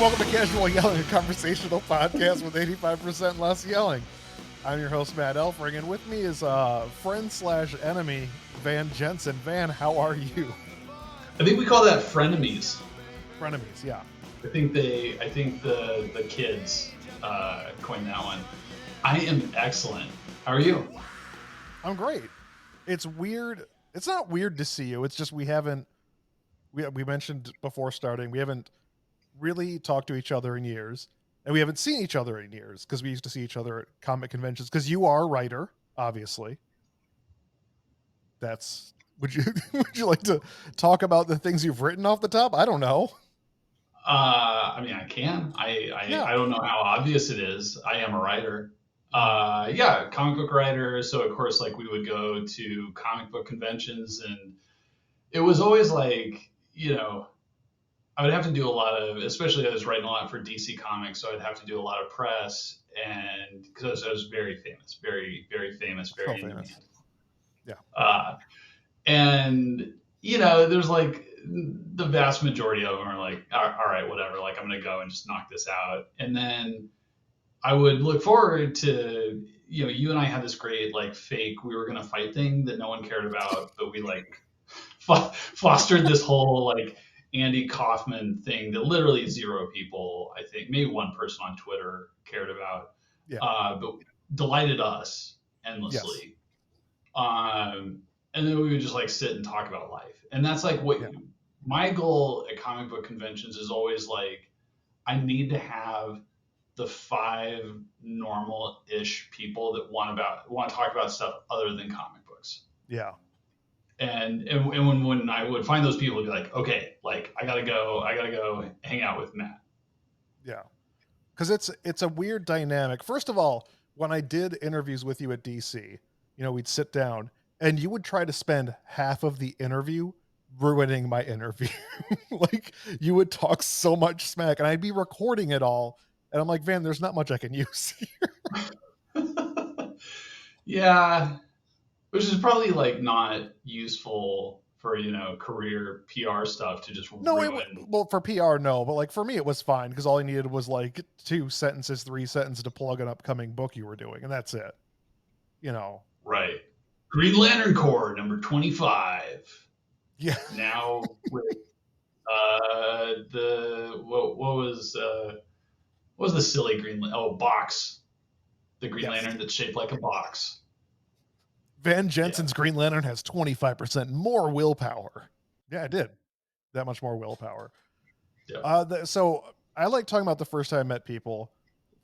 welcome to Casual Yelling, a conversational podcast with 85% less yelling. I'm your host, Matt Elfring, and with me is friend slash enemy, Van Jensen. Van, how are you? I think we call that frenemies. Frenemies, yeah. I think the kids coined that one. I am excellent. How are you? I'm great. It's weird. It's not weird to see you. It's just we mentioned before starting, we haven't really talked to each other in years, and we haven't seen each other in years because we used to see each other at comic conventions. Because you are a writer, obviously. That's would you would you like to talk about the things you've written off the top? I don't know. I mean, I can. I Yeah. don't know how obvious it is. I am a writer. Yeah, comic book writer. So of course, like we would go to comic book conventions, and it was always like, I would have to do a lot of, especially I was writing a lot for DC Comics, so I'd have to do a lot of press, and because I was very famous, very, very famous, So very in famous. demand. Yeah. Uh, and there's like the vast majority of them are like, all right, whatever, like I'm gonna go and just knock this out. And then I would look forward to, you and I had this great like fake we were gonna fight thing that no one cared about, but we like fostered this whole like Andy Kaufman thing that literally zero people, I think, maybe one person on Twitter cared about, Yeah. but delighted us Yes. endlessly. And then we would just like sit and talk about life. And that's like what Yeah. my goal at comic book conventions is always like, I need to have the five normal-ish people that want to talk about stuff other than comic books. Yeah. And when I would find those people, I'd be like, okay, like I gotta go hang out with Matt. Yeah. Because it's a weird dynamic. First of all, when I did interviews with you at DC, we'd sit down and you would try to spend half of the interview ruining my interview. Like you would talk so much smack and I'd be recording it all. And I'm like, Van, there's not much I can use here. Yeah, which is probably like not useful for career PR stuff to just No, ruin. well, for PR, no, but like for me, it was fine because all I needed was like 2 sentences, 3 sentences to plug an upcoming book you were doing, and that's it. You know, Right. Green Lantern Corps number 25. yeah, Now with the what was the silly box, the Green yes. Lantern that's shaped like a box. Van Yeah. Jensen's Green Lantern has 25% more willpower. Yeah, I did that much more willpower. Yeah. So I like talking about the first time I met people.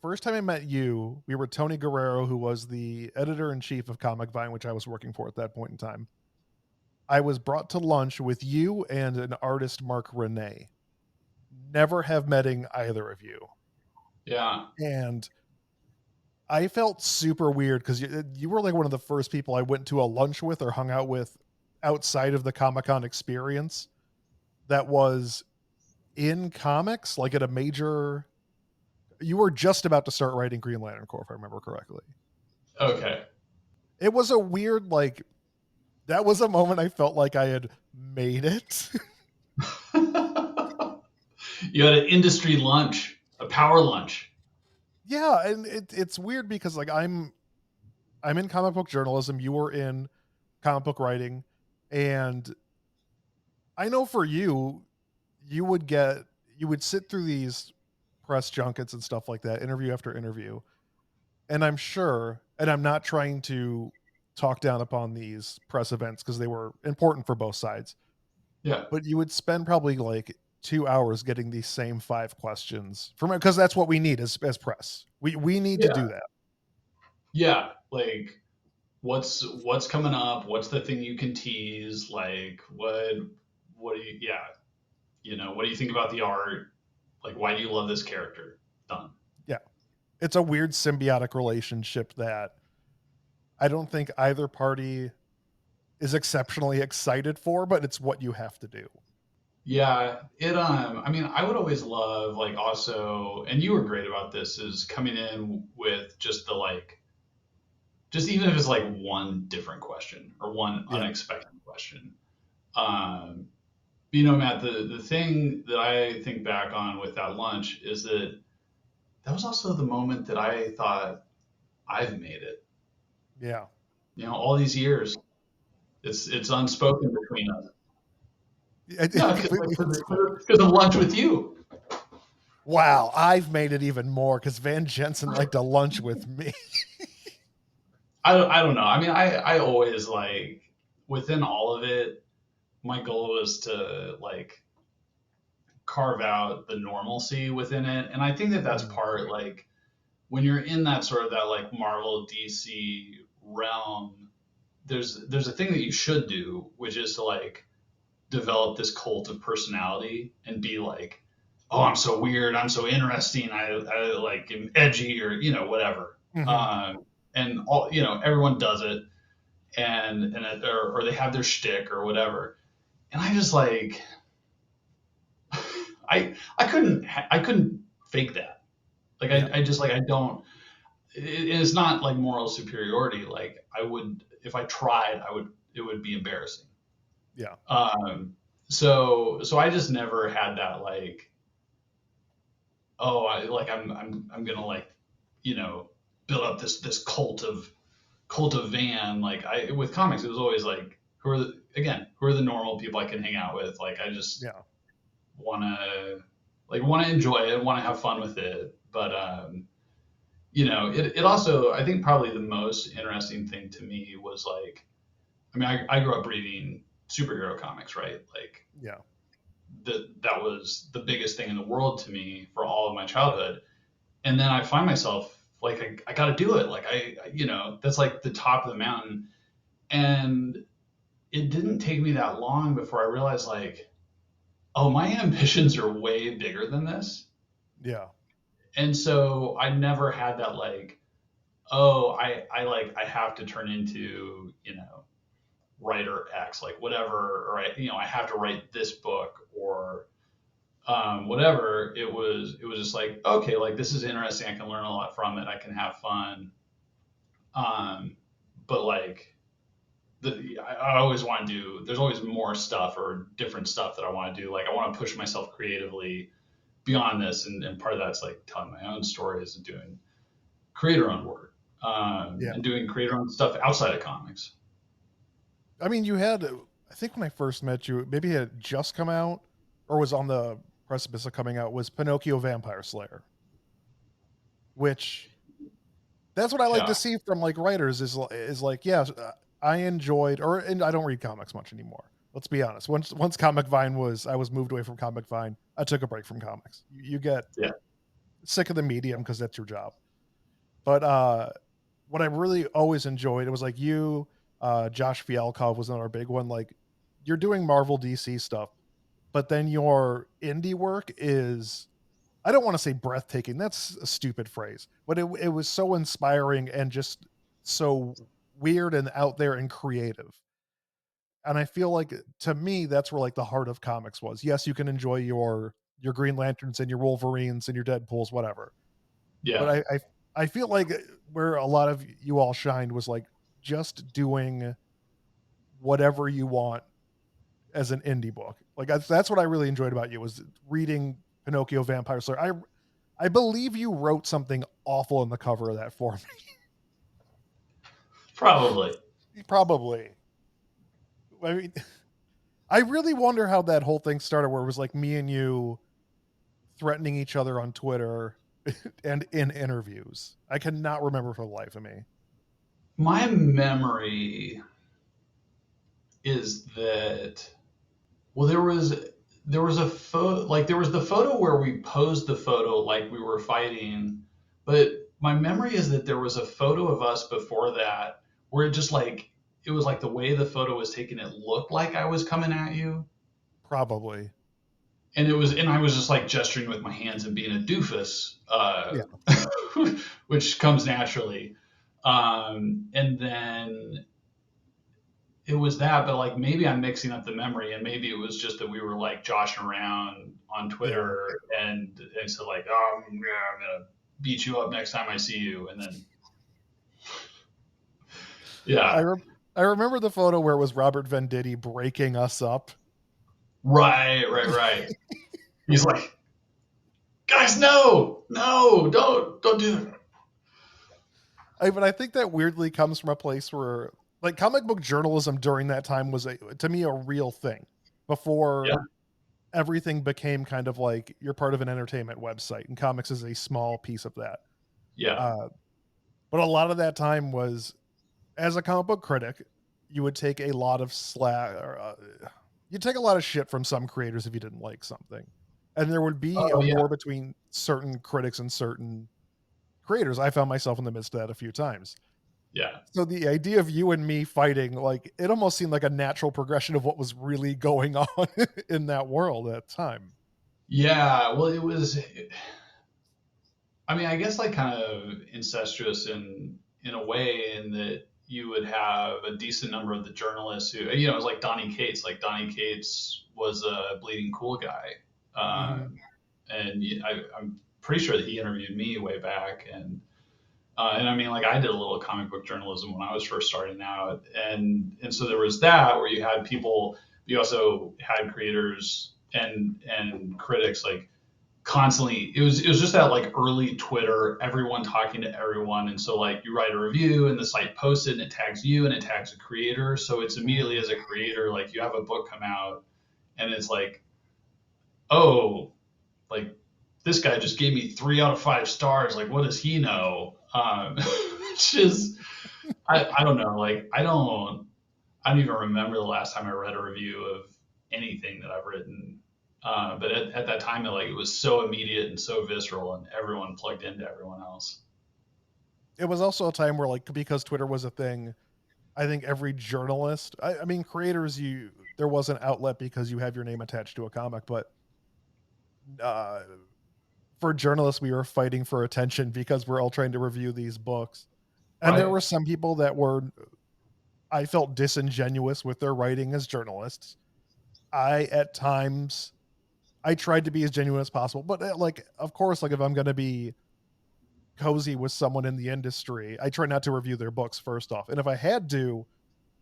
First time I met you, we were Tony Guerrero, who was the editor in chief of Comic Vine, which I was working for at that point in time. I was brought to lunch with you and an artist, Mark Renee. Never have met either of you. Yeah. And I felt super weird because you were like one of the first people I went to a lunch with or hung out with outside of the Comic-Con experience that was in comics, like at a major. You were just about to start writing Green Lantern Corps, if I remember correctly. Okay. It was a weird, like, that was a moment I felt like I had made it. You had an industry lunch, a power lunch. Yeah, and it's weird because like I'm in comic book journalism, you were in comic book writing, and I know for you, you would sit through these press junkets and stuff like that, interview after interview. And I'm sure, and I'm not trying to talk down upon these press events because they were important for both sides, Yeah. but you would spend probably like 2 hours getting these same 5 questions from it because that's what we need as press. We need to do Yeah. that. Yeah. Like what's coming up? What's the thing you can tease? Like what do you yeah, what do you think about the art? Like why do you love this character? Done. Yeah. It's a weird symbiotic relationship that I don't think either party is exceptionally excited for, but it's what you have to do. Yeah, I mean, I would always love like also, and you were great about this, is coming in with just the like, just even if it's like one different question or one Yeah. unexpected question. Um, Matt, the thing that I think back on with that lunch is that that was also the moment that I thought I've made it. Yeah. All these years, it's unspoken between us. No, It's because of lunch with you. wow, I've made it even more because Van Jensen liked to lunch with me. I don't know. I mean, I always like within all of it, my goal was to like carve out the normalcy within it, and I think that that's Mhm. part like when you're in that sort of that like Marvel DC realm. There's a thing that you should do, which is to like develop this cult of personality and be like, oh, I'm so weird, I'm so interesting, I like am edgy or whatever. Mhm. And all everyone does it, or they have their shtick or whatever. And I just like I couldn't fake that. Like Yeah. I just like I don't. It's not like moral superiority. Like I would if I tried, I would it would be embarrassing. Yeah. Um, so I just never had that like, oh, I'm gonna like, you know, build up this cult of Van. Like I with comics, it was always like, who are the normal people I can hang out with? Like I just Yeah. want to enjoy it, want to have fun with it. But it also I think probably the most interesting thing to me was like, I mean, I grew up reading superhero comics, right? Like Yeah. that was the biggest thing in the world to me for all of my childhood. And then I find myself like I got to do it. Like that's like the top of the mountain. And it didn't take me that long before I realized like, oh, my ambitions are way bigger than this. Yeah. And so I never had that like, oh, I have to turn into writer X, like whatever, or I have to write this book or whatever. It was just like, okay, like this is interesting. I can learn a lot from it. I can have fun. Um, but like I always want to do. There's always more stuff or different stuff that I want to do. Like I want to push myself creatively beyond this, and part of that's like telling my own stories and doing creator-owned work, Yeah. and doing creator-owned stuff outside of comics. I mean, you had, I think when I first met you, maybe it had just come out or was on the precipice of coming out, was Pinocchio Vampire Slayer, which that's what I like to Yeah, see from like writers is like, yeah, I enjoyed, and I don't read comics much anymore. Let's be honest. Once Comic Vine I was moved away from Comic Vine. I took a break from comics. You get yeah, sick of the medium because that's your job. But what I really always enjoyed, it was like you, Josh Fialkov was another big one. Like you're doing Marvel DC stuff, but then your indie work is, I don't want to say breathtaking. That's a stupid phrase, but it was so inspiring and just so weird and out there and creative. And I feel like to me, that's where like the heart of comics was. Yes, you can enjoy your Green Lanterns and your Wolverines and your Deadpools, whatever. But yeah. I feel like where a lot of you all shined was like just doing whatever you want as an indie book. Like that's what I really enjoyed about you was reading Pinocchio Vampire Slayer. I believe you wrote something awful in the cover of that for me. Probably. Probably. I mean, I really wonder how that whole thing started where it was like me and you threatening each other on Twitter and in interviews. I cannot remember for the life of me. My memory is that well, there was a photo like there was the photo where we posed the photo like we were fighting, but my memory is that there was a photo of us before that where it was like the way the photo was taken, it looked like I was coming at you, Probably. and I was just like gesturing with my hands and being a doofus, Yeah. which comes naturally. And then it was that, but like maybe I'm mixing up the memory, and maybe it was just that we were like joshing around on Yeah. Twitter, and so like, oh yeah, I'm gonna beat you up next time I see you, and then I yeah, re- I remember the photo where it was Robert Venditti breaking us up. Right. He's like, guys, no, don't do that. But I think that weirdly comes from a place where like comic book journalism during that time was to me a real thing before Yeah, everything became kind of like you're part of an entertainment website and comics is a small piece of that. yeah, Uh, but a lot of that time was as a comic book critic, you would take a lot of slack or you'd take a lot of shit from some creators if you didn't like something. And there would be a oh yeah, war between certain critics and certain creators. I found myself in the midst of that a few times. yeah, So the idea of you and me fighting, like it almost seemed like a natural progression of what was really going on in that world at the time. yeah. Well, it was. I mean, I guess like kind of incestuous in a way, in that you would have a decent number of the journalists who, it was like Donny Cates. Like Donny Cates was a bleeding cool guy, Hmm. and I'm pretty sure that he interviewed me way back, and I mean, like I did a little comic book journalism when I was first starting out, and so there was that where you had people, you also had creators and critics like constantly. It was just that like early Twitter, everyone talking to everyone, and so like you write a review and the site posts it and it tags you and it tags a creator, so it's immediately Hmm. as a creator like you have a book come out and it's like, oh, like this guy just gave me 3 out of 5 stars. Like, what does he know? Which is, I don't know. Like, I don't even remember the last time I read a review of anything that I've written. But at that time, it was so immediate and so visceral, and everyone plugged into everyone else. It was also a time where, like, because Twitter was a thing, I think every journalist, I mean, creators, there was an outlet because you have your name attached to a comic, but uh, for journalists, we were fighting for attention because we're all trying to review these books. And there Right? were some people that were, I felt disingenuous with their writing as journalists. At times, I tried to be as genuine as possible, but like, of course, like if I'm going to be cozy with someone in the industry, I try not to review their books first off. And if I had to,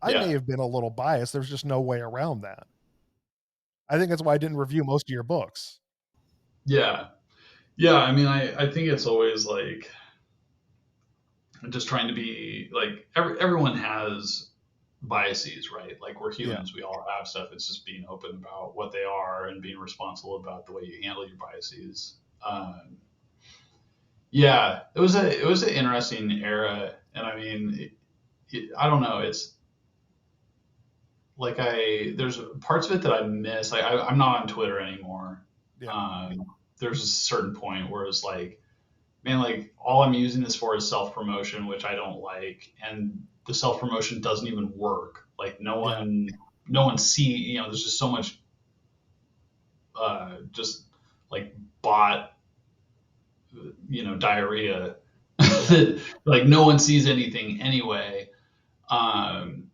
I may Yeah, have been a little biased. There's just no way around that. I think that's why I didn't review most of your books. yeah, yeah. I mean, I think it's always like just trying to be like everyone has biases, right? Like we're Yeah. humans, we all have stuff. It's just being open about what they are and being responsible about the way you handle your biases. Yeah, it was an interesting era, and I mean, I don't know. It's like there's parts of it that I miss. Like I'm not on Twitter anymore. Yeah. There's a certain point where it's like, man, like all I'm using this for is self promotion, which I don't like, and the self promotion doesn't even work. Like Yeah. no one see. There's just so much, just like bot, diarrhea that like no one sees anything anyway. Um,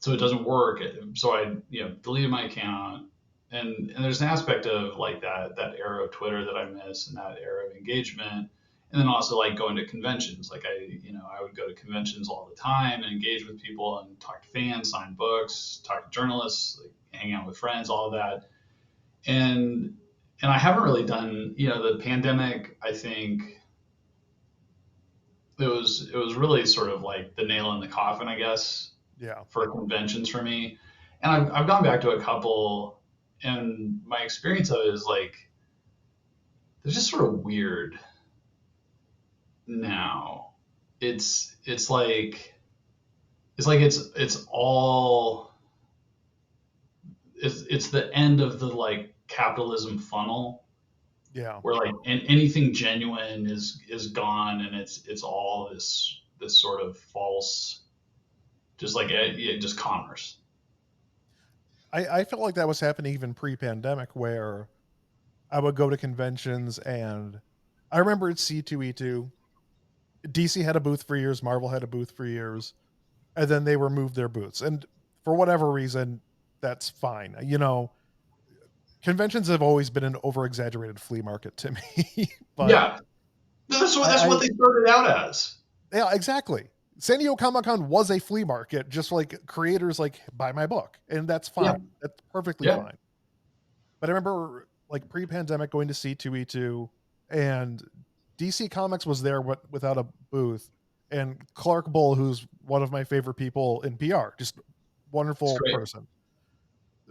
so it doesn't work. So I, deleted my account, and there's an aspect of like that era of Twitter that I miss, and that era of engagement, and then also like going to conventions. Like I would go to conventions all the time and engage with people and talk to fans, sign books, talk to journalists, like hang out with friends, all of that, and I haven't really done. The pandemic. I think it was really sort of like the nail in the coffin, I guess, Yeah. for conventions for me. And I've gone back to a couple, and my experience of it is like they're just sort of weird now. It's all it's the end of the like capitalism funnel Yeah. where like anything genuine is gone, and it's all this sort of false, just like just commerce. I felt like that was happening even pre-pandemic, where I would go to conventions and I remember at C2E2, DC had a booth for years, Marvel had a booth for years, and then they removed their booths. And for whatever reason, that's fine. Conventions have always been an over-exaggerated flea market to me, but Yeah, that's what I they started out as. yeah, exactly. San Diego Comic Con was a flea market, just like creators like buy my book, and that's Yeah, fine. That's perfectly yeah, fine. But I remember like pre-pandemic going to C2E2, and DC Comics was there without a booth, and Clark Bull, who's one of my favorite people in PR, just It's wonderful great. person,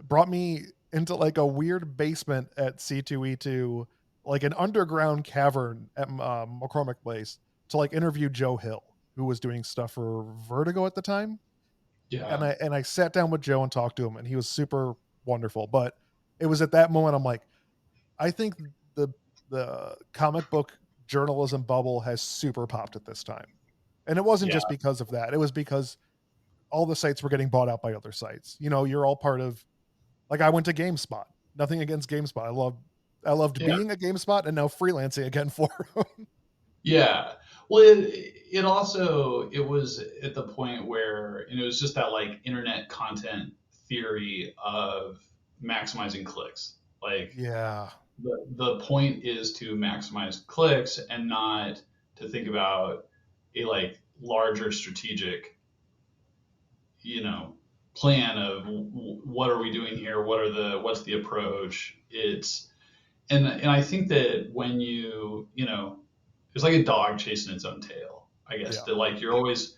brought me into like a weird basement at C2E2, like an underground cavern at McCormick Place, to like interview Joe Hill, who was doing stuff for Vertigo at the time. And Yeah. I sat down with Joe and talked to him, and he was super wonderful. But it was at that moment I'm like, I think the the comic book journalism bubble has super popped at this time. And it wasn't Yeah. just because of that. It was because all the sites were getting bought out by other sites. You know, you're all part of, like, I went to GameSpot. Nothing against GameSpot. I loved Yeah. being at GameSpot and now freelancing again for 'em. Yeah. Well, it also it was at the point where it was just that like internet content theory of maximizing clicks. Like Yeah. the point is to maximize clicks and not to think about a like larger strategic, you know, plan of what are we doing here? What's the approach? And I think that when you know, it's like a dog chasing its own tail. I guess Yeah. that like you're always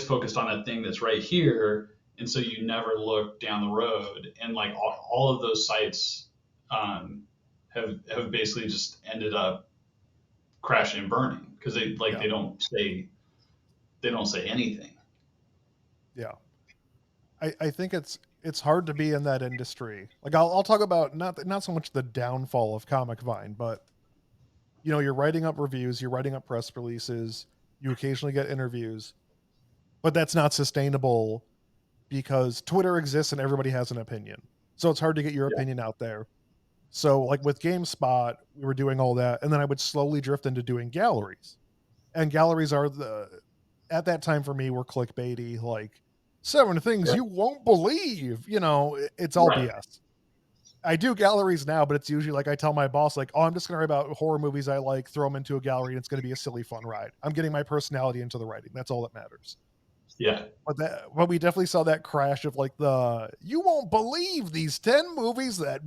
focused on that thing that's right here, and so you never look down the road. And like all of those sites um, have basically just ended up crashing and burning because they like Yeah. they don't say anything. Yeah. I think it's hard to be in that industry. Like I'll talk about not so much the downfall of Comic Vine, but you know, you're writing up reviews, you're writing up press releases, you occasionally get interviews, but that's not sustainable because Twitter exists and everybody has an opinion. So it's hard to get your Yeah, opinion out there. So like with GameSpot, we were doing all that, and then I would slowly drift into doing galleries. And galleries are the at that time for me were clickbaity, like seven things yeah. you won't believe. You know, it's all Right. BS. I do galleries now, but it's usually like I tell my boss, like, oh, I'm just gonna write about horror movies I like, throw them into a gallery, and it's gonna be a silly, fun ride. I'm getting my personality into the writing. That's all that matters. Yeah. But we definitely saw that crash of like the you won't believe these 10 movies that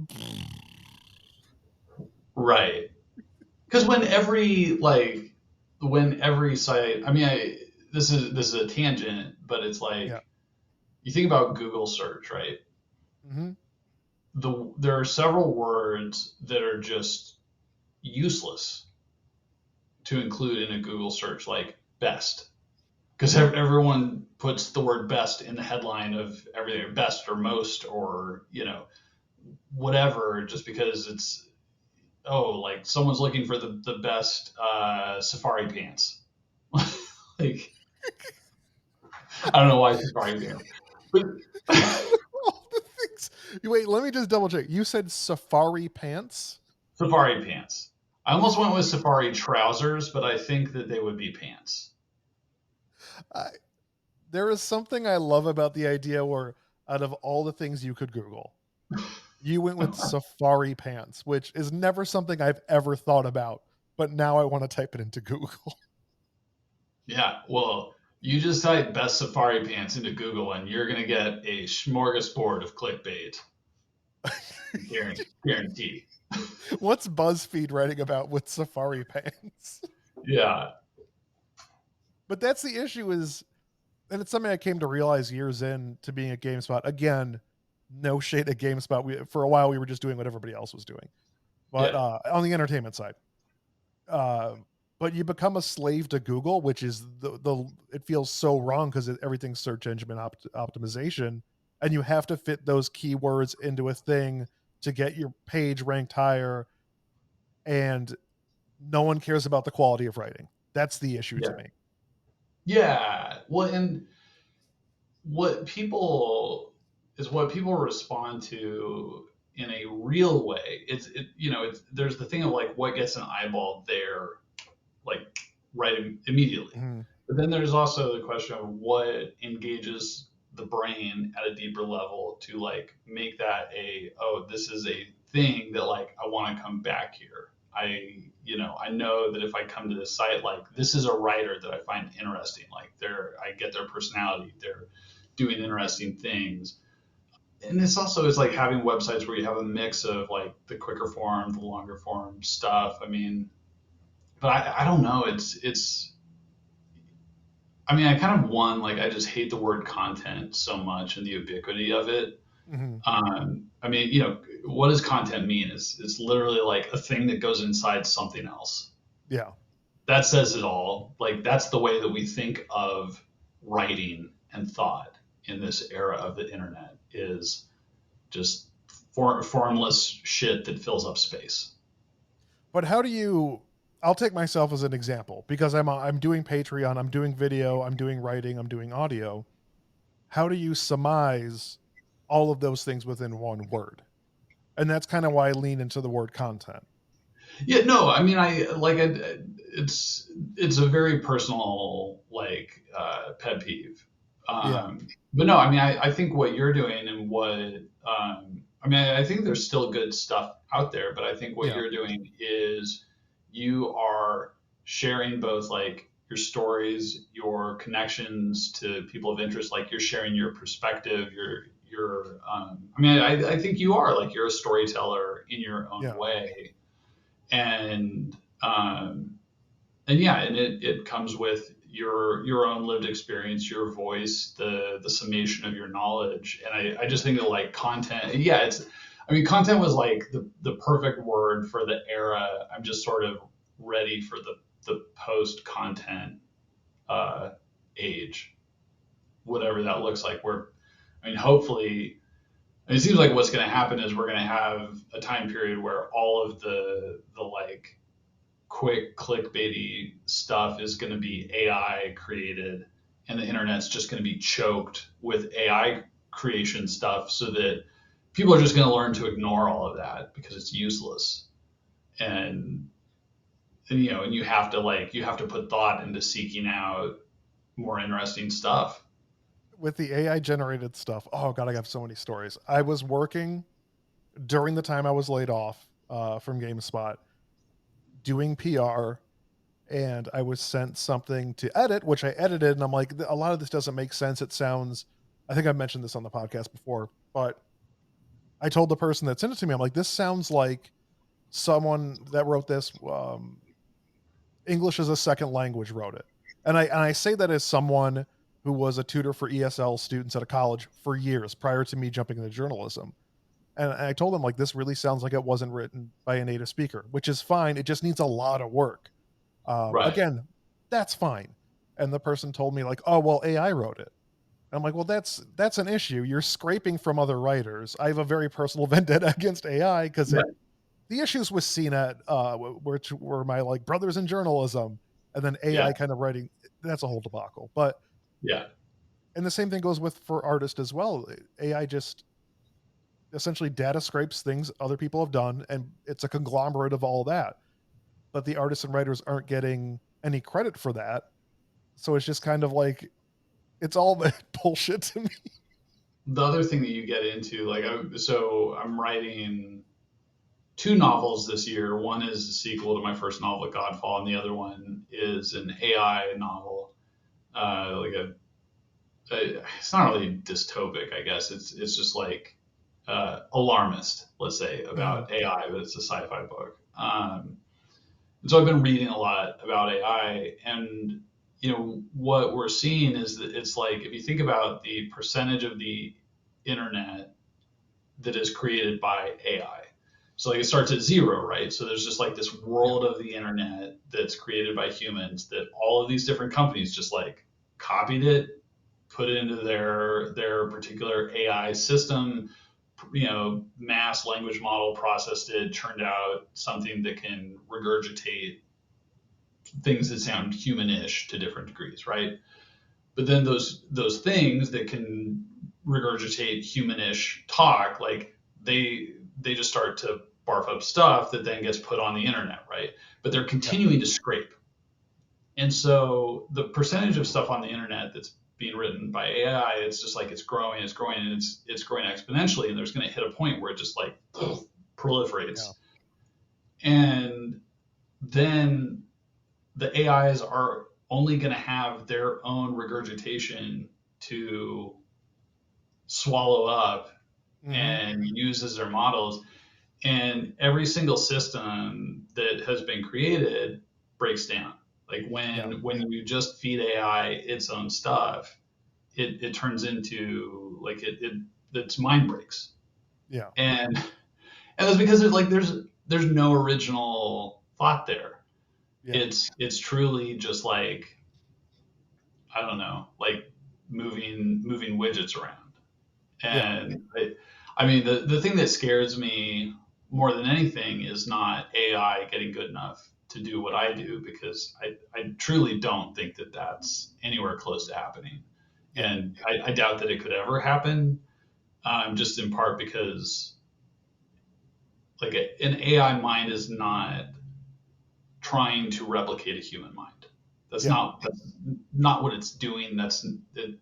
Right. Because when every site, I mean, this is a tangent, but it's yeah. like you think about Google search, right? Hmm. There are several words that are just useless to include in a Google search, like best, because everyone puts the word best in the headline of everything, best or most or whatever, just because it's like someone's looking for the best safari pants. Like I don't know why safari pants, but All the things. Wait, let me just double check. You said safari pants? safari pants. I almost went with safari trousers, but I think that they would be pants. I, there is something I love about the idea where out of all the things you could Google, you went with safari pants, which is never something I've ever thought about. But now I want to type it into Google. Yeah, well, you just type best safari pants into Google, and you're gonna get a smorgasbord of clickbait, guarantee. What's BuzzFeed writing about with safari pants? Yeah, But that's the issue is, and it's something I came to realize years in to being at GameSpot. Again, no shade at GameSpot. For a while we were just doing what everybody else was doing, but yeah, on the entertainment side, uh, but you become a slave to Google, which is the it feels so wrong because everything's search engine optimization, and you have to fit those keywords into a thing to get your page ranked higher, and no one cares about the quality of writing. That's the issue to yeah, me. yeah. Well, and what people respond to in a real way. It's there's the thing of like what gets an eyeball there, like right immediately. Mhm. But then there's also the question of what engages the brain at a deeper level to like make that this is a thing that like I want to come back here. I know that if I come to this site, like this is a writer that I find interesting. Like I get their personality. They're doing interesting things. and this also is like having websites where you have a mix of like the quicker form, the longer form stuff. I mean, but I don't know. It's I mean, I kind of like I just hate the word content so much and the ubiquity of it. Hmm. I mean, what does content mean? It's literally like a thing that goes inside something else. Yeah. That says it all. Like that's the way that we think of writing and thought in this era of the internet is just formless shit that fills up space. But how do you? I'll take myself as an example because I'm doing Patreon, I'm doing video, I'm doing writing, I'm doing audio. How do you surmise all of those things within one word? And that's kind of why I lean into the word content. Yeah, no, I mean, it's it's a very personal like pet peeve. Yeah. But no, I mean, I think what you're doing and I mean, I think there's still good stuff out there, but I think what Yeah. you're doing is you are sharing both like your stories, your connections to people of interest, like you're sharing your perspective, I mean, I think you are like you're a storyteller in your own Yeah. way and um, and yeah, and it comes with your own lived experience, your voice, the summation of your knowledge, and I just think that like content, yeah, it's I mean content was like the perfect word for the era. I'm just sort of ready for the post content uh, age, whatever that looks like. Where I mean, hopefully. It seems like what's going to happen is we're going to have a time period where all of the like quick clickbaity stuff is going to be AI created, and the internet's just going to be choked with AI creation stuff, so that people are just going to learn to ignore all of that because it's useless. And, and you have to put thought into seeking out more interesting stuff. With the AI generated stuff, oh god, I have so many stories. I was working during the time I was laid off from GameSpot doing PR, and I was sent something to edit, which I edited, and I'm like, a lot of this doesn't make sense. It sounds, I think I've mentioned this on the podcast before, but I told the person that sent it to me, I'm like, this sounds like someone that wrote this, English as a second language wrote it. And I say that as someone who was a tutor for ESL students at a college for years prior to me jumping into journalism. And I told them like this really sounds like it wasn't written by a native speaker, which is fine. It just needs a lot of work. Right. Again, that's fine. And the person told me like, oh well, AI wrote it. And I'm like, well, that's an issue. You're scraping from other writers. I have a very personal vendetta against AI because it Right. the issues with CNET, which were my like brothers in journalism, and then Yeah. AI kind of writing. That's a whole debacle. But Yeah. and the same thing goes with for artists as well. AI just essentially data scrapes things other people have done, and it's a conglomerate of all that. But the artists and writers aren't getting any credit for that. So it's just kind of like it's all bullshit to me. The other thing that you get into, like, so I'm writing two novels this year. One is a sequel to my first novel, Godfall, and the other one is an AI novel, like it's not really dystopic, I guess. It's just like alarmist, let's say, Hmm. about AI, but it's a sci-fi book. And so I've been reading a lot about AI, and what we're seeing is that it's like if you think about the percentage of the internet that is created by AI. So like it starts at zero, right? So there's just like this Yeah, world of the internet that's created by humans that all of these different companies just like copied it, put it into their particular AI system, mass language model processed it, turned out something that can regurgitate things that sound humanish to different degrees, right? But then those things that can regurgitate humanish talk, like they just start to barf up stuff that then gets put on the internet, right? But they're yeah, continuing to scrape. And so the percentage of stuff on the internet that's being written by AI, it's just like it's growing, and it's growing exponentially. And there's going to hit a point where it just like yeah. proliferates. And then the AIs are only going to have their own regurgitation to swallow up Hmm. and uses their models. And every single system that has been created breaks down. Like Yeah. when you just feed AI its own stuff, it turns into like its mind breaks. Yeah. And that's because it's like there's no original thought there. Yeah. It's truly just like, I don't know, like moving widgets around. Yeah. And I mean, the thing that scares me more than anything is not AI getting good enough to do what I do, because I truly don't think that that's anywhere close to happening. Yeah. And I doubt that it could ever happen, just in part because like an AI mind is not trying to replicate a human mind. Yeah. That's not what it's doing. That's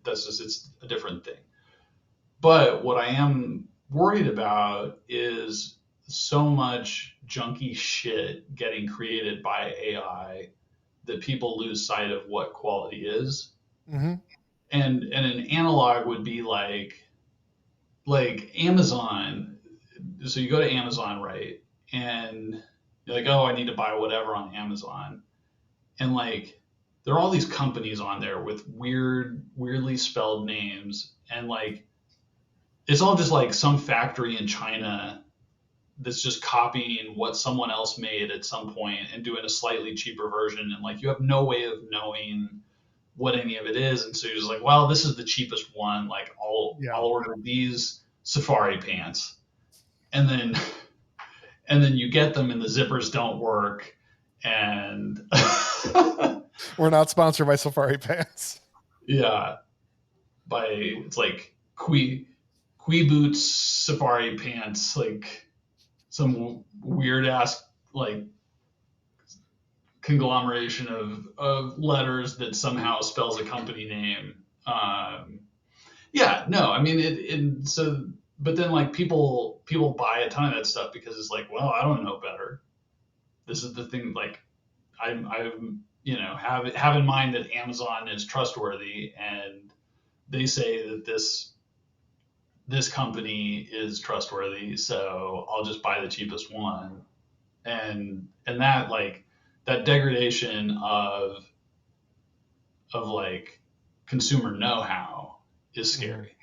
just it's a different thing. But what I am worried about is so much junky shit getting created by AI that people lose sight of what quality is. Hmm. And an analog would be like Amazon. So you go to Amazon, right? And you're like, oh, I need to buy whatever on Amazon. And like there are all these companies on there with weirdly spelled names, and like it's all just like some factory in China that's just copying what someone else made at some point and doing a slightly cheaper version, and like you have no way of knowing what any of it is, and so you're just like, well, this is the cheapest one, like I'll Yeah. order these safari pants, and then and then you get them and the zippers don't work, and We're not sponsored by Safari Pants. yeah, by it's like Qui Boots safari pants, like some weird ass like conglomeration of letters that somehow spells a company name. Yeah, no, I mean so, but then like people buy a ton of that stuff because it's like, well, I don't know better. This is the thing. Like I'm have in mind that Amazon is trustworthy, and they say that this company is trustworthy, so I'll just buy the cheapest one. And that like that degradation of like consumer know-how is Hmm. scary.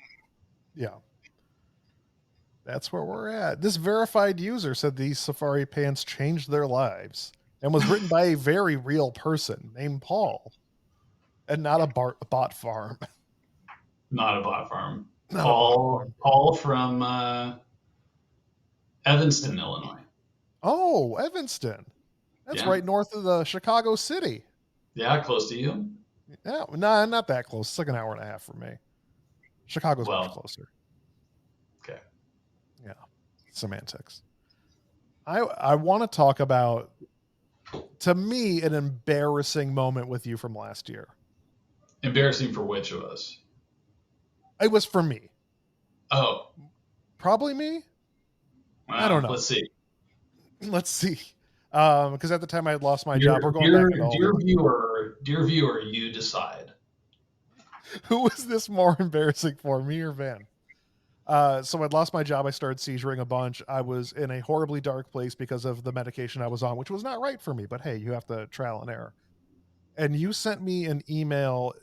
Yeah. That's where we're at. This verified user said these Safari Pants changed their lives and was written by a very real person named Paul and not a bot farm. Not a bot farm. Not a bot farm. Paul from Evanston, Illinois. Oh, Evanston. That's Yeah, right north of the Chicago city. yeah, close to you. Yeah, nah, not that close. It's like an hour and a half from me. Chicago's much Well, closer. okay. Yeah, semantics. I want to talk about, to me, an embarrassing moment with you from last year. Embarrassing for which of us? It was for me. Oh, Probably me. I don't wow. know. Let's see. Let's see. Because at the time I had lost my job. Dear, We're going back dear, into all the dear viewer, you decide. who was this more embarrassing for, me or Van? So I'd lost my job. I started seizuring a bunch. I was in a horribly dark place because of the medication I was on, which was not right for me. But hey, you have to trial and error. And you sent me an email.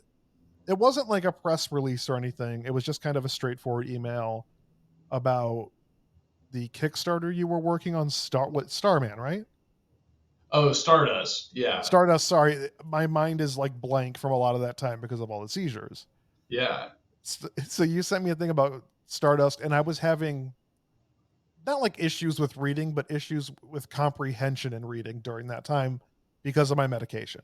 It wasn't like a press release or anything. It was just kind of a straightforward email about the Kickstarter you were working on. Starman, right? Oh, Stardust. Yeah, Stardust. Sorry, my mind is like blank from a lot of that time because of all the seizures. yeah. So you sent me a thing about Stardust, and I was having not like issues with reading, but issues with comprehension in reading during that time because of my medication.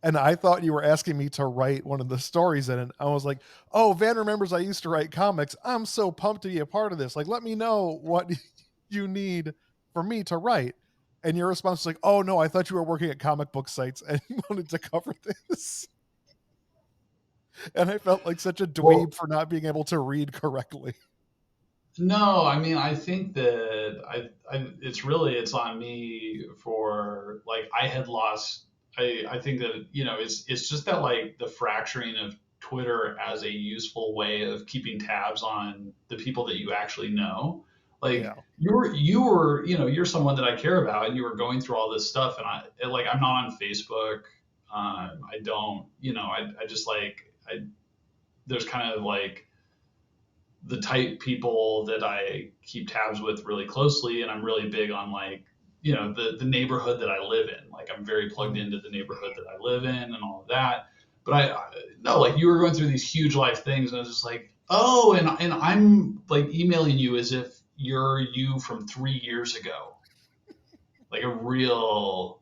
And I thought you were asking me to write one of the stories in it. I was like, "Oh, Van remembers I used to write comics. I'm so pumped to be a part of this. Like, let me know what you need for me to write." And your response was like, "Oh no, I thought you were working at comic book sites and you wanted to cover this." And I felt like such a Well, dweeb for not being able to read correctly. no, I mean, I think that it's really it's on me for like I had lost. I think that it's just that like the fracturing of Twitter as a useful way of keeping tabs on the people that you actually know. Like Yeah. you're someone that I care about, and you were going through all this stuff, and I'm not on Facebook. I don't, I just there's kind of like the type people that I keep tabs with really closely, and I'm really big on the neighborhood that I live in. Like I'm very plugged Mhm. into the neighborhood that I live in and all of that. But I no, like you were going through these huge life things, and I was just like, oh, and I'm like emailing you as if you're you from 3 years ago, like a real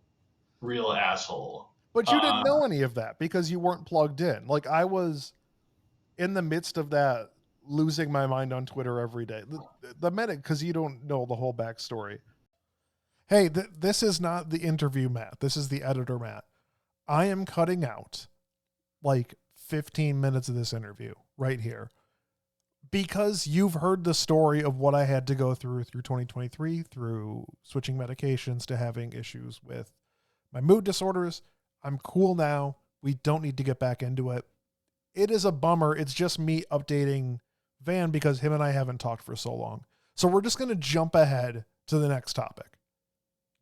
asshole. But you didn't Uh, know any of that because you weren't plugged in. Like I was in the midst of that, losing my mind on Twitter every day. The minute, because you don't know the whole backstory. Hey, this is not the interview, Matt. This is the editor, Matt. I am cutting out like 15 minutes of this interview right here because you've heard the story of what I had to go through 2023, through switching medications to having issues with my mood disorders. I'm cool now. We don't need to get back into it. It is a bummer. It's just me updating Van because him and I haven't talked for so long. So we're just going to jump ahead to the next topic.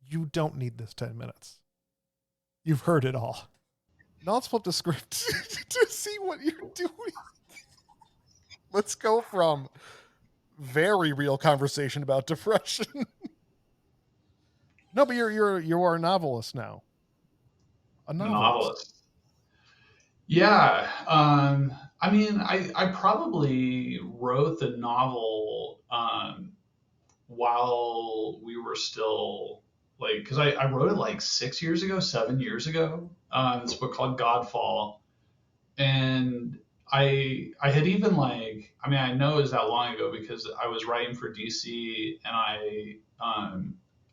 You don't need this 10 minutes. You've heard it all. Now let's flip the script to see what you're doing. Let's go from very real conversation about depression. No, but you are a novelist now. A a novelist. novelist. Yeah. I mean, I probably wrote the novel while we were still because I wrote it like 6 years ago, 7 years ago. This book called Godfall. And I had even I mean, I know it was that long ago because I was writing for DC, and I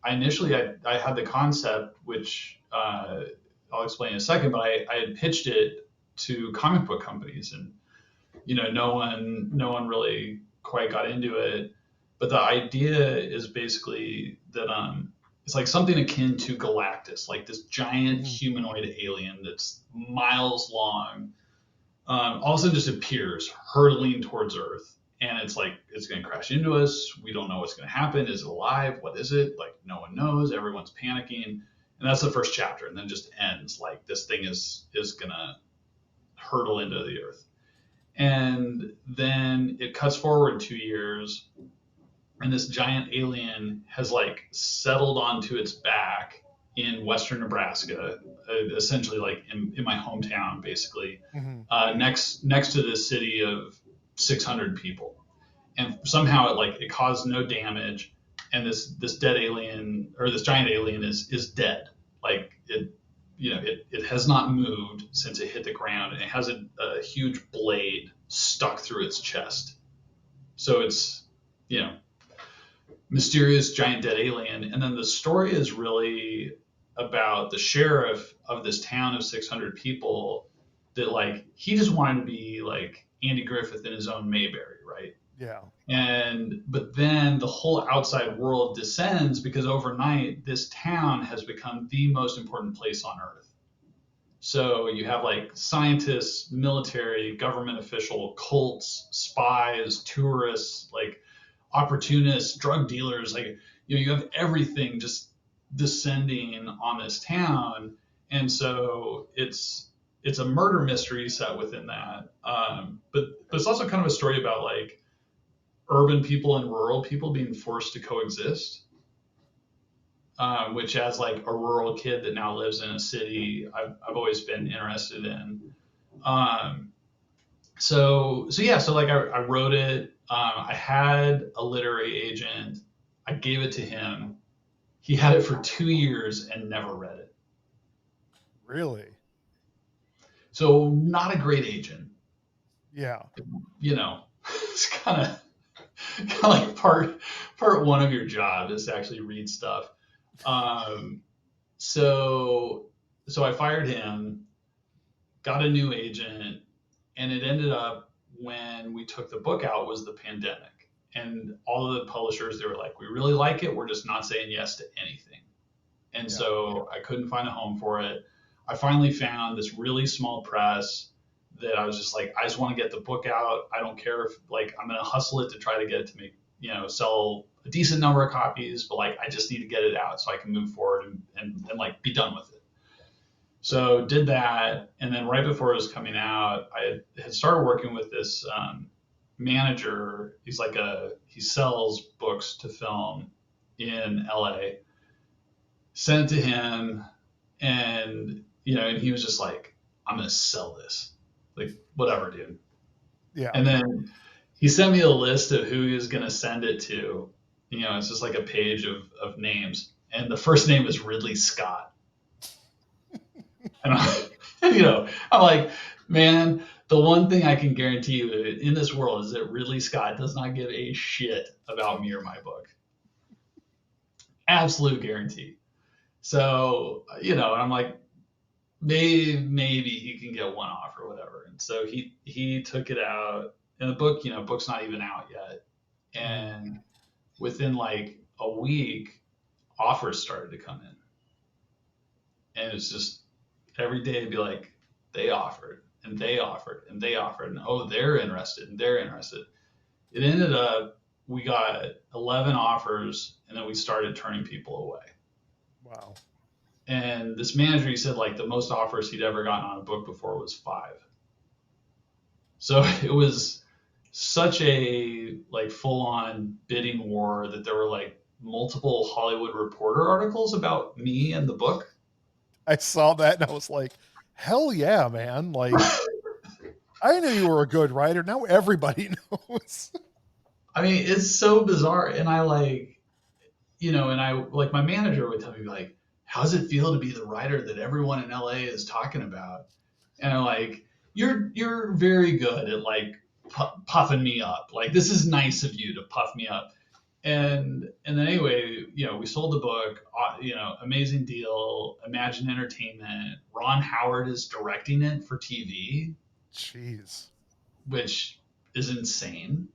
initially I had the concept, which I'll explain in a second, but I had pitched it to comic book companies, and no one really quite got into it. But the idea is basically that it's like something akin to Galactus, like this giant Mhm. humanoid alien that's miles long, all of a sudden just appears hurtling towards Earth. And it's like, it's going to crash into us. We don't know what's going to happen. Is it alive? What is it? Like, no one knows. Everyone's panicking. And that's the first chapter. And then just ends like this thing is going to hurtle into the Earth. And then it cuts forward 2 years, and this giant alien has settled onto its back in western Nebraska, essentially in my hometown, basically, Mhm. next to this city of 600 people, and somehow it caused no damage, and this dead alien, or this giant alien, is dead. Like it has not moved since it hit the ground, and it has a huge blade stuck through its chest. So it's you know mysterious giant dead alien. And then the story is really about the sheriff of this town of 600 people, that he just wanted to be like Andy Griffith in his own Mayberry, right? Yeah. But then the whole outside world descends, because overnight this town has become the most important place on Earth. So you have scientists, military, government official, cults, spies, tourists, opportunists, drug dealers, you have everything just descending on this town. And so it's a murder mystery set within that. But it's also kind of a story about urban people and rural people being forced to coexist. Which, as a rural kid that now lives in a city, I've always been interested in. Um, so yeah, so I wrote it. I had a literary agent. I gave it to him. He had it for 2 years and never read it. Really? So not a great agent. Yeah. You know, it's kind of like part one of your job is to actually read stuff. Um, so so I fired him, got a new agent, and it ended up, when we took the book out, was the pandemic. And all of the publishers, they were like, we really like it, we're just not saying yes to anything. And Yeah. so I couldn't find a home for it. I finally found this really small press that I was just like, I just want to get the book out. I don't care if like I'm gonna hustle it to try to get it to make, sell a decent number of copies, but like I just need to get it out so I can move forward and like be done with it. So did that, and then right before it was coming out, I had started working with this manager. He sells books to film in LA. Sent it to him, and and he was just like, "I'm gonna sell this, like whatever, dude." Yeah. And then he sent me a list of who he was gonna send it to. It's just like a page of names, and the first name is Ridley Scott. And I'm like, man, the one thing I can guarantee you in this world is that Ridley Scott does not give a shit about me or my book. Absolute guarantee. So, I'm like, maybe he can get one off or whatever. And so he took it out, and the book's not even out yet. And within like a week, offers started to come in, and it's just every day it'd be like they offered and they offered and they offered, and oh, they're interested and they're interested. It ended up we got 11 offers, and then we started turning people away. Wow. And this manager, he said like the most offers he'd ever gotten on a book before was 5. So it was such a like full on bidding war that there were like multiple Hollywood Reporter articles about me and the book. I saw that and I was like, hell yeah, man. Like, I knew you were a good writer. Now everybody knows. I mean, it's so bizarre. And I like, and I like my manager would tell me like, how does it feel to be the writer that everyone in LA is talking about? And I'm like, you're very good at like puffing me up. Like, this is nice of you to puff me up. And then anyway, we sold the book, amazing deal, Imagine Entertainment. Ron Howard is directing it for TV. Jeez. Which is insane.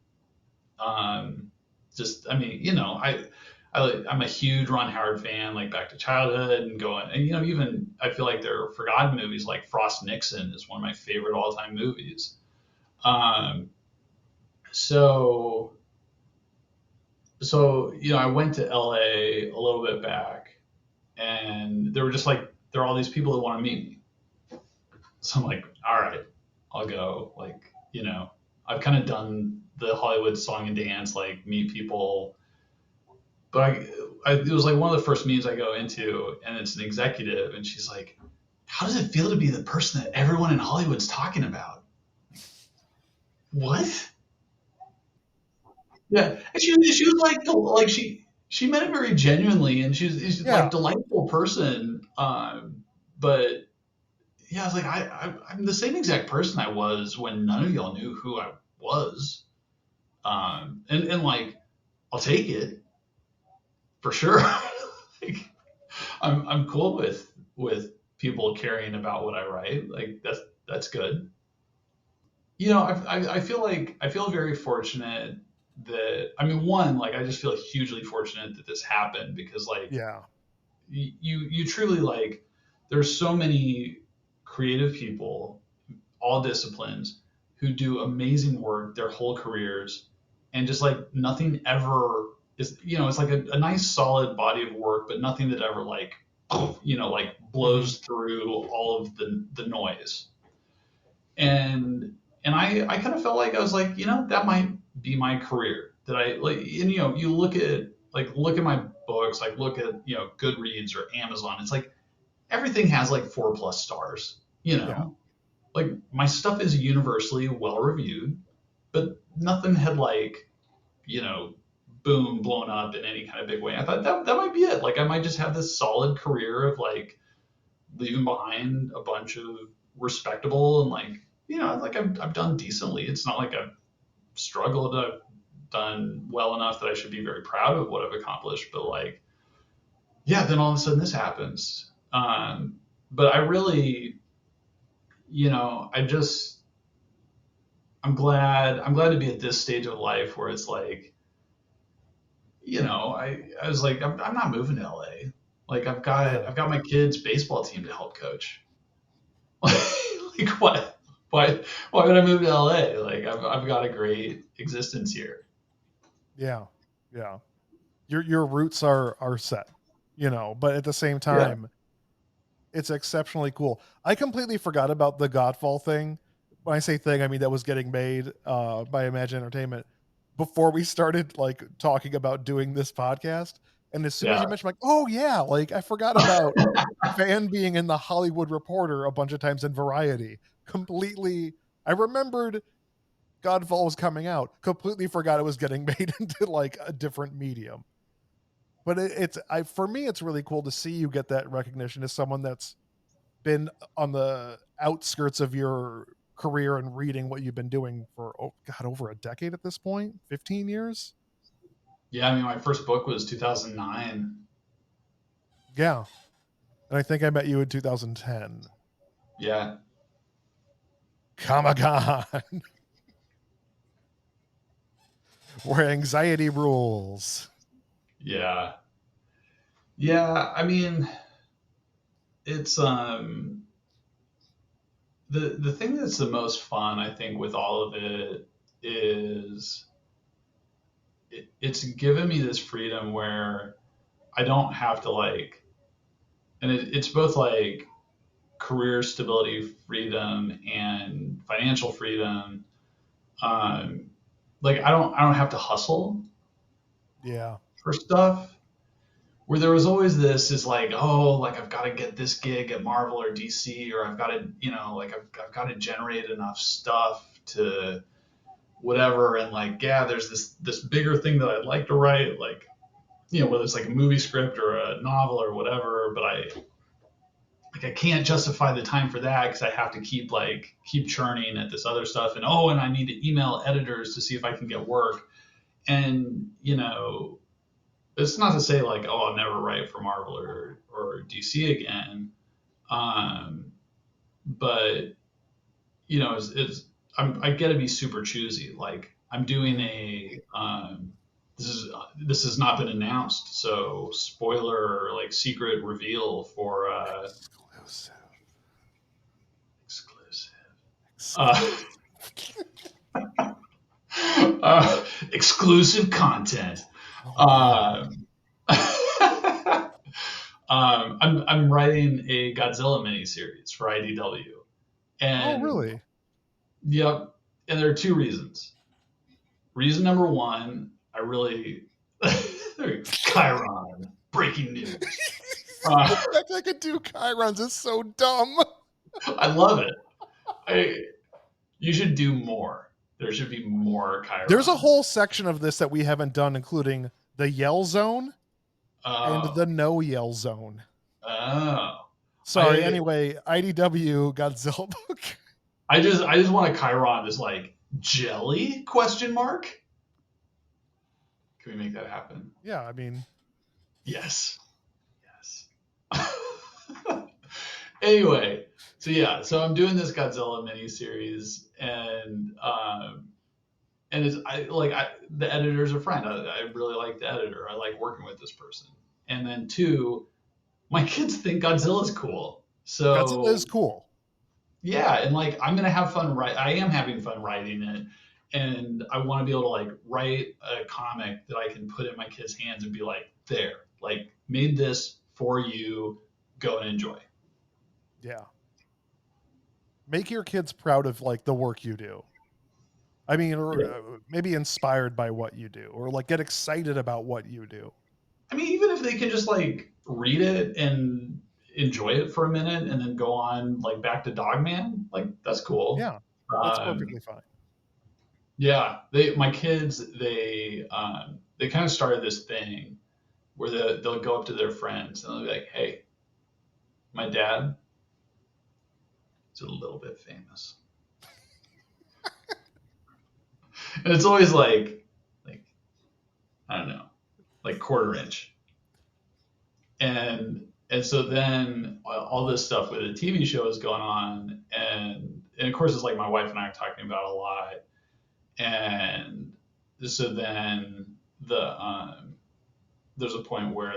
Just, I mean, I'm a huge Ron Howard fan, like Back to Childhood and going, and even I feel like there are forgotten movies like Frost Nixon is one of my favorite all time movies. Um, so I went to LA a little bit back, and there are all these people that want to meet me. So I'm like, all right, I'll go. Like, I've kind of done the Hollywood song and dance, like meet people. But it was like one of the first meetings I go into, and it's an executive, and she's like, "How does it feel to be the person that everyone in Hollywood's talking about?" What? Yeah, and she was like she meant it very genuinely, and she's like Yeah. delightful person. But yeah, I was like, I'm the same exact person I was when none of y'all knew who I was. And like, I'll take it for sure. Like, I'm cool with people caring about what I write. Like that's good. I feel very fortunate that I mean, one, like I just feel hugely fortunate that this happened because like Yeah. you truly like there's so many creative people, all disciplines, who do amazing work their whole careers, and just like nothing ever is, it's like a nice solid body of work, but nothing that ever like like blows through all of the noise. And I kind of felt like I was like, that might be my career. That I like, and you look at my books, like look at Goodreads or Amazon. It's like everything has like 4+ stars. Yeah. Like my stuff is universally well reviewed, but nothing had like, you know, boom, blown up in any kind of big way. I thought that might be it. Like I might just have this solid career of like leaving behind a bunch of respectable and like, like I've done decently. It's not like I've struggled. I've done well enough that I should be very proud of what I've accomplished. But like, yeah, then all of a sudden this happens. But I really, I just, I'm glad to be at this stage of life where it's like, I was like, I'm not moving to LA. Like Yeah. I've got my kids' baseball team to help coach. Like what? why would I move to LA? Like I've got a great existence here. Yeah. Yeah. Your roots are set, but at the same Yeah, time, it's exceptionally cool. I completely forgot about the Godfall thing. When I say thing, I mean that was getting made by Imagine Entertainment before we started like talking about doing this podcast. And as soon as yeah. you mentioned, like, oh yeah, like I forgot about Van being in the Hollywood Reporter a bunch of times in Variety. Completely, I remembered Godfall was coming out. Completely forgot it was getting made into like a different medium. But it's I for me, it's really cool to see you get that recognition as someone that's been on the outskirts of your career and reading what you've been doing for god over a decade at this point, 15 years. Yeah, I mean, my first book was 2009. Yeah, and I think I met you in 2010 Yeah, Comic-Con where anxiety rules. yeah, yeah. I mean, it's the thing that's the most fun, I think, with all of it is it's given me this freedom where I don't have to like, and it's both like career stability, freedom, and financial freedom. Um, like I don't have to hustle Yeah, for stuff. Where there was always this is like, oh, like I've got to get this gig at Marvel or DC, or I've got to, like I've got to generate enough stuff to whatever. And like, yeah, there's this bigger thing that I'd like to write, like, whether it's like a movie script or a novel or whatever, but I can't justify the time for that because I have to keep churning at this other stuff. And oh, and I need to email editors to see if I can get work. And it's not to say like, oh, I'll never write for Marvel or DC again. Um, but I get to be super choosy. Like I'm doing mhm. a this has not been announced, so spoiler or like secret reveal for Exclusive. exclusive Exclusive. uh, exclusive content. Oh no. Um, I'm writing a Godzilla miniseries for IDW, Oh and really? yep, and there are two reasons. Reason number one, I really chyron breaking news. The Uh, fact I could do chyrons is so dumb. I love it. I You should do more. There should be more There's a chyrons. whole section of this that we haven't done, including the yell zone and the Oh, no yell zone. oh. Sorry. I Anyway, IDW Godzilla book. I just want a chyron that's like jelly question mark. Can we make that happen? Yeah, I mean, Yes. Yes. Anyway, so yeah, so I'm doing this Godzilla miniseries, and it's the editor's a friend. I really like the editor. I like working with this person. And then two, my kids think Godzilla's cool. Godzilla is So cool. yeah, and like I'm gonna have fun. I am having fun writing it, and I want to be able to like write a comic that I can put in my kids' hands and be like, there, like made this for you. Go and enjoy. Yeah. Make your kids proud of like the work you do. I mean, or Yeah. maybe inspired by what you do, or like get excited about what you do. I mean, even if they can just like read it and enjoy it for a minute and then go on like back to Dogman, like that's cool. Yeah, that's Um, perfectly fine. yeah, my kids they kind of started this thing where they'll go up to their friends and they'll be like, "Hey, my dad is a little bit famous," and it's always like I don't know, like quarter inch, and so then all this stuff with the TV show is going on, and of course it's like my wife and I are talking about a lot, and so then there's a point where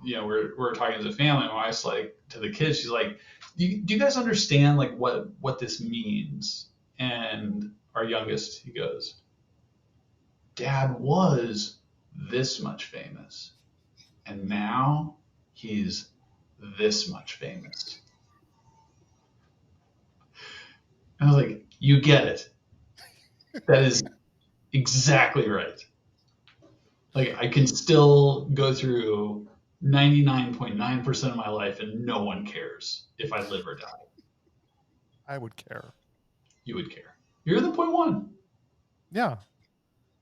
we're talking as a family. My wife's like to the kids, she's like, do you guys understand like what this means? And our youngest, he goes, Dad was this much famous, and now he's this much famous. And I was like, you get it. That is exactly right. Like I can still go through 99.9% of my life and no one cares if I live or die. I would care. You would care. You're the point one. Yeah.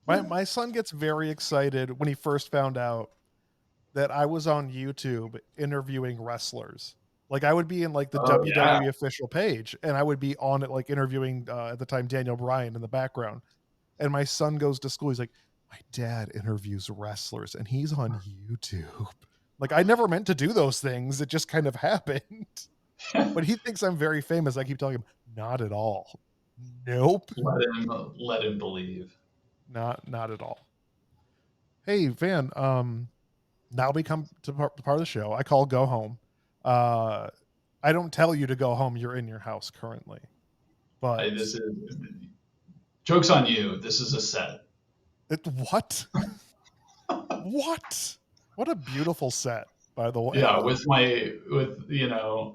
My son gets very excited when he first found out that I was on YouTube interviewing wrestlers. Like I would be in like the Oh yeah. WWE official page, and I would be on it like interviewing at the time Daniel Bryan in the background. And my son goes to school. He's like, my dad interviews wrestlers, and he's on YouTube. Like I never meant to do those things. It just kind of happened. But he thinks I'm very famous. I keep telling him, not at all. Nope. Let him believe. Not at all. Hey, Van, now we come to part of the show. I call go home. Uh, I don't tell you to go home. You're in your house currently. But This is joke's on you. This is a set. What? What? What a beautiful set, by the way. Yeah, with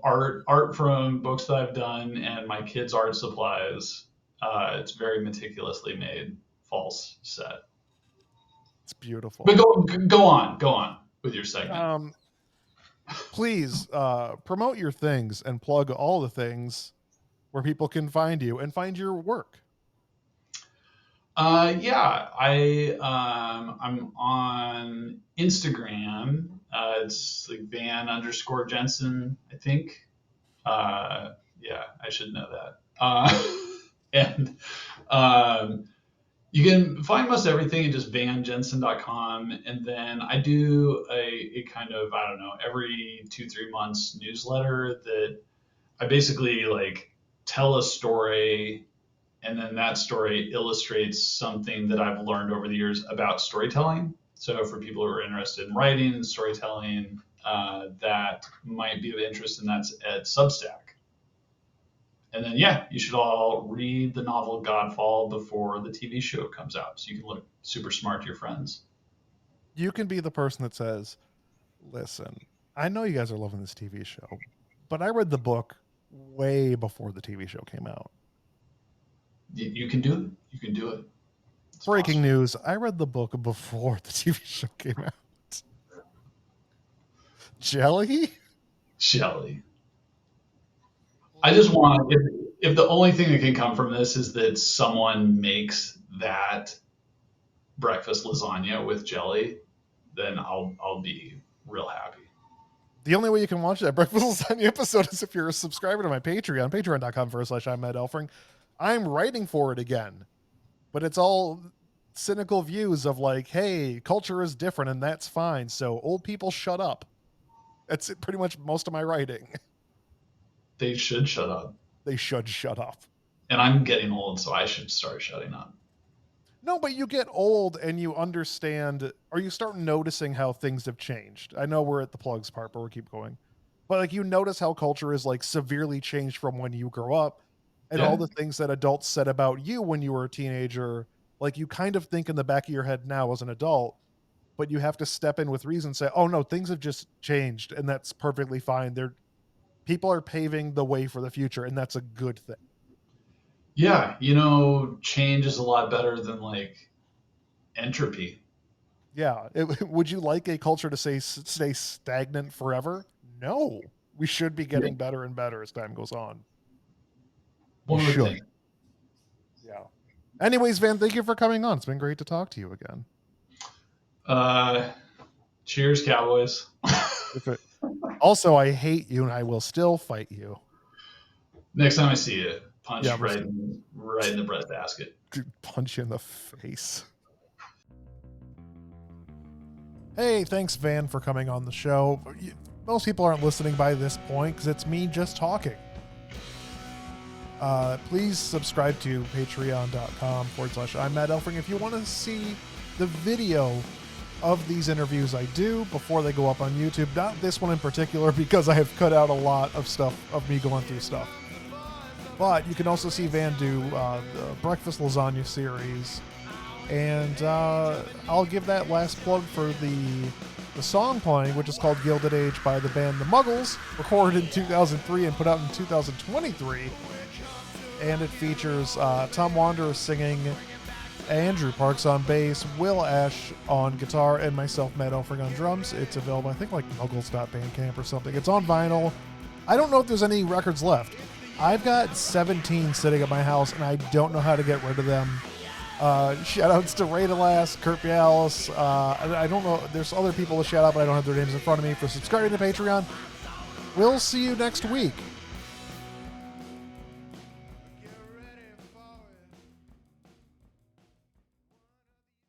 art from books that I've done and my kids' art supplies. It's very meticulously made false set. It's beautiful. But go on with your segment. Please promote your things and plug all the things where people can find you and find your work. Yeah, I'm on Instagram. It's like Van_Jensen, I think. Yeah, I should know that. And you can find most everything at just vanjensen.com. And then I do a kind of, I don't know, every 2-3 months newsletter that I basically like tell a story, and then that story illustrates something that I've learned over the years about storytelling. So for people who are interested in writing and storytelling, that might be of interest, and that's at Substack. And then, yeah, you should all read the novel Godfall before the TV show comes out, so you can look super smart to your friends. You can be the person that says, listen, I know you guys are loving this TV show, but I read the book way before the TV show came out. You can do it. You can do it. It's Breaking possible. News. I read the book before the TV show came out. Jelly? I just want, if the only thing that can come from this is that someone makes that breakfast lasagna with jelly, then I'll be real happy. The only way you can watch that breakfast lasagna episode is if you're a subscriber to my Patreon, patreon.com/I'm I'm writing for it again, but it's all cynical views of like, hey, culture is different and that's fine. So old people shut up. That's pretty much most of my writing. They should shut up. They should shut up. And I'm getting old, so I should start shutting up. No, but you get old and you understand, or you start noticing how things have changed. I know we're at the plugs part, but we'll keep going. But like you notice how culture is like severely changed from when you grow up, and all the things that adults said about you when you were a teenager, like you kind of think in the back of your head now as an adult, but you have to step in with reason and say, oh no, things have just changed and that's perfectly fine. People are paving the way for the future, and that's a good thing. Yeah, change is a lot better than like entropy. Yeah. Would you like a culture to stay stagnant forever? No. We should be getting better and better as time goes on. One would think. Yeah. Anyways, Van, thank you for coming on. It's been great to talk to you again. Cheers, Cowboys. Also, I hate you, and I will still fight you. Next time I see you, punch right in the breadbasket. Punch you in the face. Hey, thanks, Van, for coming on the show. Most people aren't listening by this point because it's me just talking. Please subscribe to patreon.com/I'm Matt Elfring if you want to see the video of these interviews I do before they go up on YouTube. Not this one in particular, because I have cut out a lot of stuff of me going through stuff. But you can also see Van do the Breakfast Lasagna series. And I'll give that last plug for the song playing, which is called Gilded Age by the band The Muggles, recorded in 2003 and put out in 2023. And it features Tom Wanderer singing, Andrew Parks on bass, Will Ash on guitar, and myself, Matt Elfring, on drums. It's available, I think, like Muggles.bandcamp or something. It's on vinyl. I don't know if there's any records left. I've got 17 sitting at my house, and I don't know how to get rid of them. Shout outs to Ray DeLast, Kurt Bialis. I don't know. There's other people to shout out, but I don't have their names in front of me, for subscribing to Patreon. We'll see you next week.